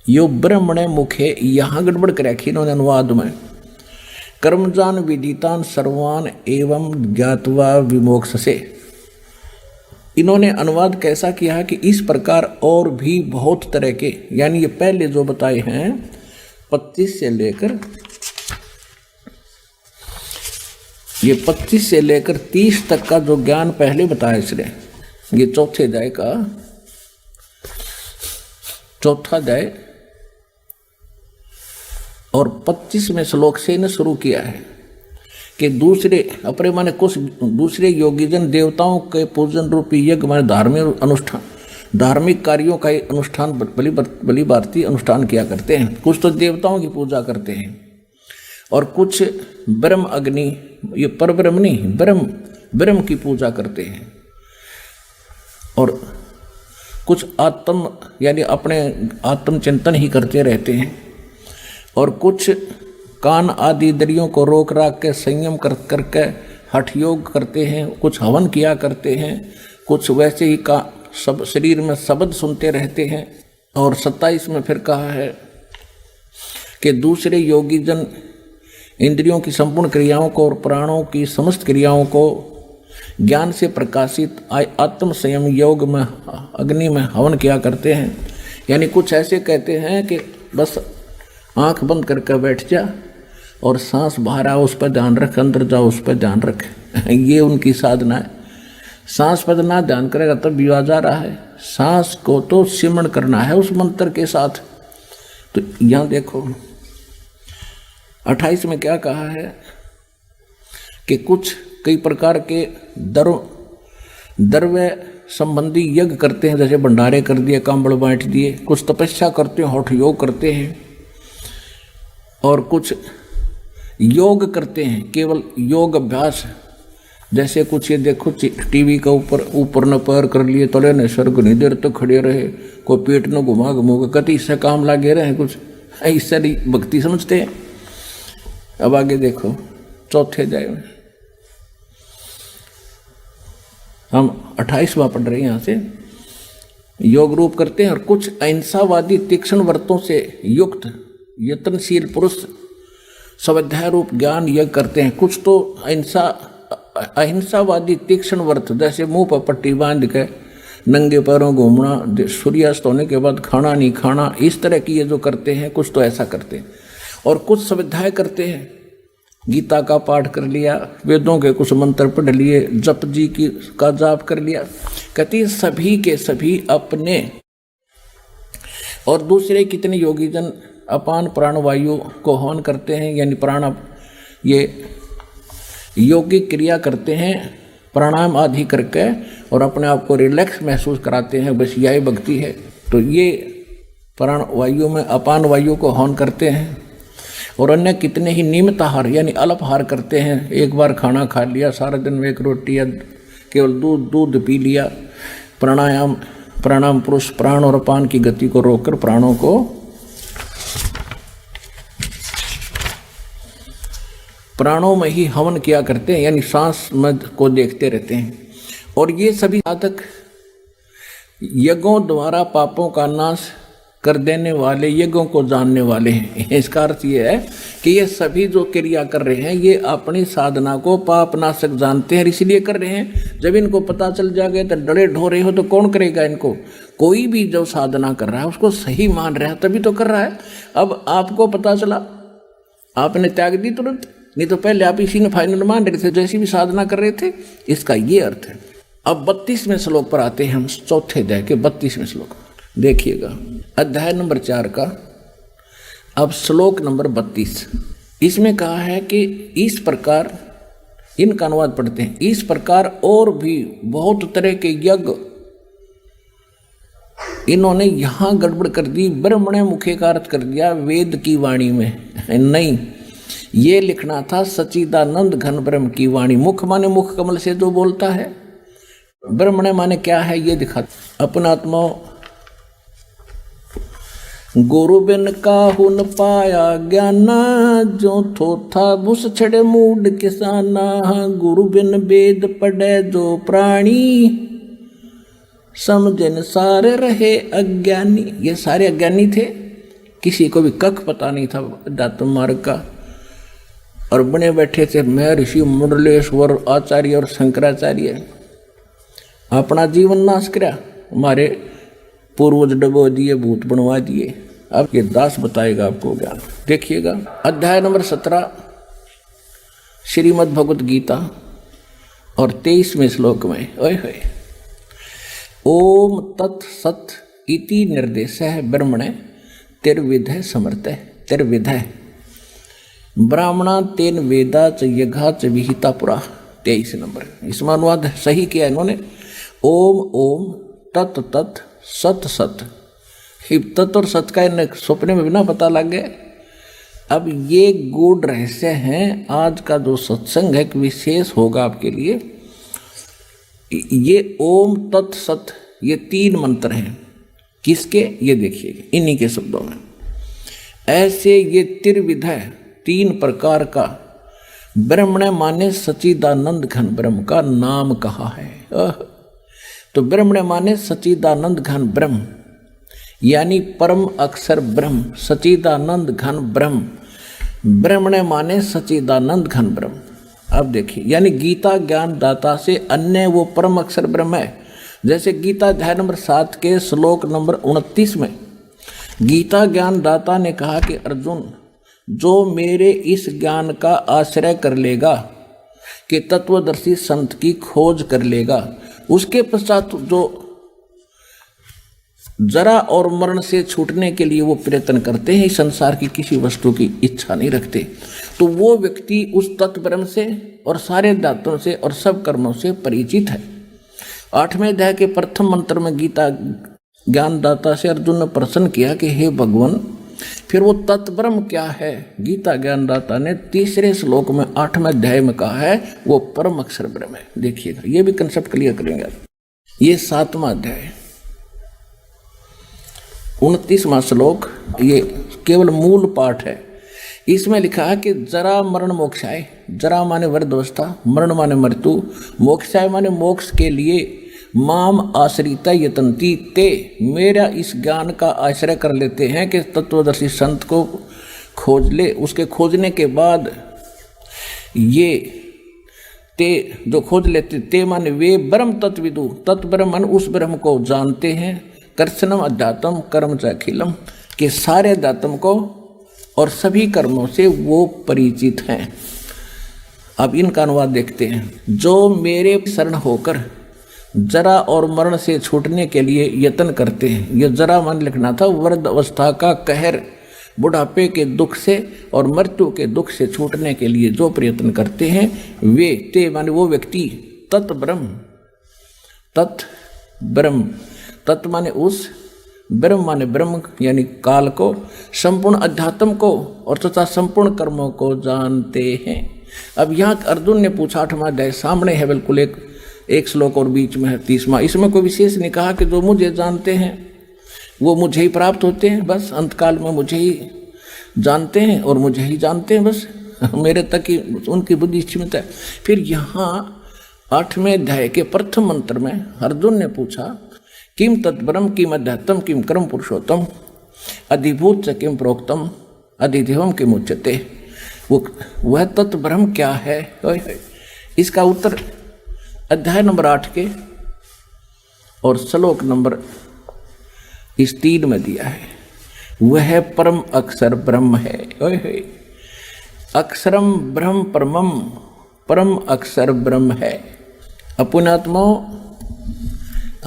यो ब्रह्मणे मुखे यहां गड़बड़ कर रखी इन्होंने अनुवाद में। कर्मजान विदितान सर्वान एवं ज्ञात्वा विमोक्षसे। इन्होंने अनुवाद कैसा किया है कि इस प्रकार और भी बहुत तरह के, यानी ये पहले जो बताए हैं 25 से लेकर 30 तक का जो ज्ञान पहले बताया इसने, ये चौथे अध्याय का चौथा अध्याय और 25वें श्लोक से इन्हें शुरू किया है कि दूसरे अपने माने कुछ दूसरे योगीजन देवताओं के पूजन रूपी यज्ञ माने धार्मिक अनुष्ठान, धार्मिक कार्यों का अनुष्ठान बलि भारती अनुष्ठान किया करते हैं। कुछ तो देवताओं की पूजा करते हैं और कुछ ब्रह्म अग्नि, ये परब्रह्म नहीं, ब्रह्म की पूजा करते हैं। और कुछ आत्म यानी अपने आत्मचिंतन ही करते रहते हैं। और कुछ कान आदि इंद्रियों को रोक राख के संयम करके हठ योग करते हैं। कुछ हवन किया करते हैं। कुछ वैसे ही का सब शरीर में शब्द सुनते रहते हैं। और 27 में फिर कहा है कि दूसरे योगी जन इंद्रियों की संपूर्ण क्रियाओं को और प्राणों की समस्त क्रियाओं को ज्ञान से प्रकाशित आत्म संयम योग में अग्नि में हवन किया करते हैं। यानी कुछ ऐसे कहते हैं कि बस आंख बंद करके बैठ जा और सांस बाहर आओ उस पर ध्यान रख, अंदर जाओ उस पर ध्यान रख। ये उनकी साधना है। सांस पर ना ध्यान करेगा तब विवाह जा रहा है। सांस को तो सिमरण करना है उस मंत्र के साथ। तो यहाँ देखो 28 में क्या कहा है कि कुछ कई प्रकार के द्रव्य संबंधी यज्ञ करते हैं, जैसे भंडारे कर दिए, कांबड़ बांट दिए। कुछ तपस्या करते हैं, हठ योग करते हैं। और कुछ योग करते हैं, केवल योग अभ्यास। जैसे कुछ ये देखो टीवी का ऊपर न पैर कर लिए, तले न सर घनी देर तक खड़े रहे, कोई पेट न घुमा घुमा कति इससे काम लागे रहे, कुछ ऐसा भक्ति समझते हैं। अब आगे देखो चौथे अध्याय में हम 28वां पढ़ रहे हैं। यहाँ से योग रूप करते हैं। और कुछ अहिंसावादी तीक्ष्ण व्रतों से युक्त यत्नशील पुरुष स्वाध्याय रूप ज्ञान यज्ञ करते हैं। कुछ तो अहिंसावादी तीक्ष्ण व्रत, जैसे मुंह पर पट्टी बांध के नंगे पैरों घूमना, सूर्यास्त होने के बाद खाना नहीं खाना, इस तरह की ये जो करते हैं, कुछ तो ऐसा करते हैं। और कुछ स्वाध्याय करते हैं, गीता का पाठ कर लिया, वेदों के कुछ मंत्र पढ़ लिए, जप जी का जाप कर लिया। कहती सभी के सभी अपने और दूसरे कितने योगीजन अपान प्राणवायु को हवन करते हैं, यानी प्राण ये योगिक क्रिया करते हैं प्राणायाम आदि करके और अपने आप को रिलैक्स महसूस कराते हैं। बस यही भक्ति है। तो ये प्राण वायु में अपान वायु को हवन करते हैं। और अन्य कितने ही नियमित आहार यानी अल्पाहार करते हैं। एक बार खाना खा लिया, सारा दिन में एक रोटी या केवल दूध पी लिया। प्राणायाम पुरुष प्राण और अपान की गति को रोककर प्राणों को प्राणों में ही हवन किया करते हैं, यानी सांस मद को देखते रहते हैं। और ये सभी साधक यज्ञों द्वारा पापों का नाश कर देने वाले, यज्ञों को जानने वाले हैं। इसका अर्थ ये है कि ये सभी जो क्रिया कर रहे हैं ये अपनी साधना को पाप नाशक जानते हैं, इसलिए कर रहे हैं। जब इनको पता चल जाएगा तो डरे ढोरे हो तो कौन करेगा इनको? कोई भी जो साधना कर रहा है उसको सही मान रहा है तभी तो कर रहा है। अब आपको पता चला, आपने त्याग दी तुरंत, नहीं तो पहले आप इसी ने फाइनल मान रहे थे जैसी भी साधना कर रहे थे। इसका ये अर्थ है। अब 32वें श्लोक पर आते हैं हम, चौथे अध्याय के 32वें श्लोक। देखिएगा, अध्याय नंबर 4 का अब श्लोक नंबर 32। इसमें कहा है कि इस प्रकार, इनका अनुवाद पढ़ते हैं, इस प्रकार और भी बहुत तरह के यज्ञ इन्होंने यहां गड़बड़ कर दी। ब्रह्मणे मुखे का अर्थ कर दिया वेद की वाणी में, नहीं, ये लिखना था सच्चिदानंद घन ब्रह्म की वाणी। मुख माने मुख कमल से जो बोलता है, ब्रह्मणे माने क्या है ये दिखा। अपना आत्मा गुरु बिन काहू न पाया ज्ञाना, जो थोथा भूस छड़े मूड किसाना। गुरु बिन वेद पढ़े जो प्राणी, समझन सारे रहे अज्ञानी। ये सारे अज्ञानी थे, किसी को भी कख पता नहीं था अध्यात्म मार्ग का, और बने बैठे थे महर्षि मुरलेश्वर आचार्य और शंकराचार्य। अपना जीवन नाश कराया, हमारे पूर्वज डबो दिए, भूत बनवा दिए। अब ये दास बताएगा आपको ज्ञान। देखिएगा, अध्याय नंबर 17 श्रीमद् भगवत गीता और 23वें श्लोक में, ओए होए, ओम तत् सत इति निर्देशः ब्रह्मणे तिर्विधः समर्थः। तिर्विधः ब्राह्मणा तेन वेदा च यज्ञा च विहिता पुरा। 23 नंबर, इसमें अनुवाद सही किया इन्होंने। ओम ओम तत् तत् सत सत। तत् और सत का इन्हें सपने में बिना पता लग गया। अब ये गूढ़ रहस्य हैं। आज का जो सत्संग है विशेष होगा आपके लिए। ये ओम तत् सत, ये 3 मंत्र हैं। किसके? ये देखिए इन्हीं के शब्दों में। ऐसे ये त्रिविध है, 3 प्रकार का ब्रह्मणे माने सच्चिदानंद घन ब्रह्म का नाम कहा है। तो ब्रह्मणे माने सच्चिदानंद घन ब्रह्म, यानी परम अक्षर ब्रह्म, सच्चिदानंद घन ब्रह्म। ब्रह्मणे माने सच्चिदानंद घन ब्रह्म। अब देखिए, यानी गीता ज्ञान दाता से अन्य वो परम अक्षर ब्रह्म है। जैसे गीता अध्याय नंबर 7 के श्लोक नंबर 29 में गीता ज्ञान दाता ने कहा कि अर्जुन, जो मेरे इस ज्ञान का आश्रय कर लेगा, कि तत्वदर्शी संत की खोज कर लेगा, उसके पश्चात जो जरा और मरण से छूटने के लिए वो प्रयत्न करते हैं, इस संसार की किसी वस्तु की इच्छा नहीं रखते, तो वो व्यक्ति उस तत्ब्रह्म से और सारे दातों से और सब कर्मों से परिचित है। 8वें अध्याय के प्रथम मंत्र में गीता ज्ञानदाता से अर्जुन ने प्रश्न किया कि हे भगवान, फिर वो तत्ब्रह्म क्या है? गीता ज्ञानदाता ने 3रे श्लोक में 8वें अध्याय में कहा है वो परम अक्षर ब्रह्म है। देखिएगा, ये भी कंसेप्ट क्लियर करेंगे। ये 7वां अध्याय 29वां श्लोक, ये केवल मूल पाठ है। इसमें लिखा है कि जरा मरण मोक्षाय। जरा माने वृद्धावस्था, मरण माने मृत्यु, मोक्षाय माने मोक्ष के लिए माम आश्रिता यतंती ते, मेरा इस ज्ञान का आश्रय कर लेते हैं कि तत्वदर्शी संत को खोज ले। उसके खोजने के बाद ये ते जो खोज लेते, ते माने वे ब्रह्म तत्विदु, तत्ब्रह्म मन उस ब्रह्म को जानते हैं। कर्षणम अध्यात्म कर्म च अखिलम, के सारे अध्यात्म को और सभी कर्मों से वो परिचित हैं। अब इनका अनुवाद देखते हैं। जो मेरे शरण होकर जरा और मरण से छूटने के लिए यत्न करते हैं। यह जरा मन लिखना था वृद्ध अवस्था का कहर, बुढ़ापे के दुख से और मृत्यु के दुख से छूटने के लिए जो प्रयत्न करते हैं, वे ते माने वो व्यक्ति, तत् ब्रह्म, तत् ब्रह्म, तत् माने उस, ब्रह्म माने ब्रह्म यानी काल को, संपूर्ण अध्यात्म को और तथा संपूर्ण कर्मों को जानते हैं। अब यहाँ अर्जुन ने पूछा, 8वां अध्याय सामने है, बिल्कुल एक श्लोक और बीच में है 30वां। इसमें कोई विशेष नहीं कहा कि जो मुझे जानते हैं वो मुझे ही प्राप्त होते हैं, बस अंतकाल में मुझे ही जानते हैं और मुझे ही जानते हैं, बस मेरे तक ही उनकी बुद्धि सीमित है। फिर यहाँ 8वें अध्याय के प्रथम मंत्र में अर्जुन ने पूछा, किम तत्ब्रह्म किम अध्यात्म किम कर्म पुरुषोत्तम। अधिभूत च किम प्रोक्तम अधिदेवम किम उच्यते। वह तत्व ब्रह्म क्या है? इसका उत्तर अध्याय नंबर 8 के और श्लोक नंबर इस 3 में दिया है। वह परम अक्षर ब्रह्म है। अक्षरम ब्रह्म परमम, परम अक्षर ब्रह्म है। अपुणात्माओं,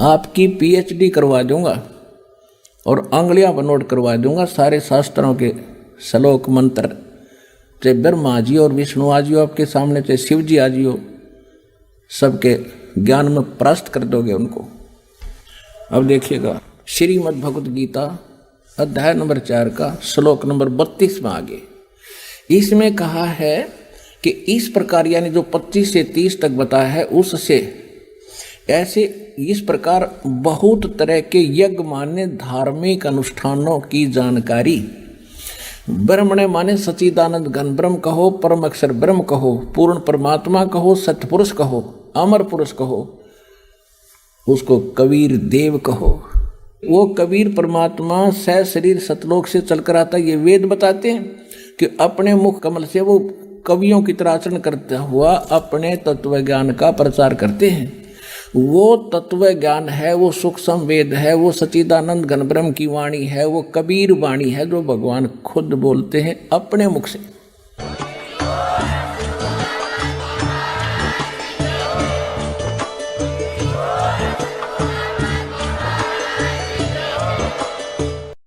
आपकी पीएचडी करवा दूंगा और अंगुलियां पर नोट करवा दूंगा सारे शास्त्रों के श्लोक मंत्र, चाहे ब्रह्मा जी और विष्णु आ जियो आपके सामने, चाहे शिव जी आ जियो, सबके ज्ञान में परास्त कर दोगे उनको। अब देखिएगा श्रीमद् भगवत गीता अध्याय नंबर 4 का श्लोक नंबर 32 में आगे इसमें कहा है कि इस प्रकार, यानी जो 25 से 30 तक बताया है उससे ऐसे इस प्रकार बहुत तरह के यज्ञ माने धार्मिक अनुष्ठानों की जानकारी। ब्रह्मणे माने सच्चिदानंद घन ब्रह्म कहो, परम अक्षर ब्रह्म कहो, पूर्ण परमात्मा कहो, सत्पुरुष कहो, अमर पुरुष कहो, उसको कबीर देव कहो। वो कबीर परमात्मा सह शरीर सतलोक से चलकर आता, ये वेद बताते हैं कि अपने मुख कमल से वो कवियों की तरह आचरण करता हुआ अपने तत्व ज्ञान का प्रचार करते हैं। वो तत्व ज्ञान है, वो सूक्ष्म वेद है, वो सच्चिदानंद घन ब्रह्म की वाणी है, वो कबीर वाणी है जो भगवान खुद बोलते हैं अपने मुख से।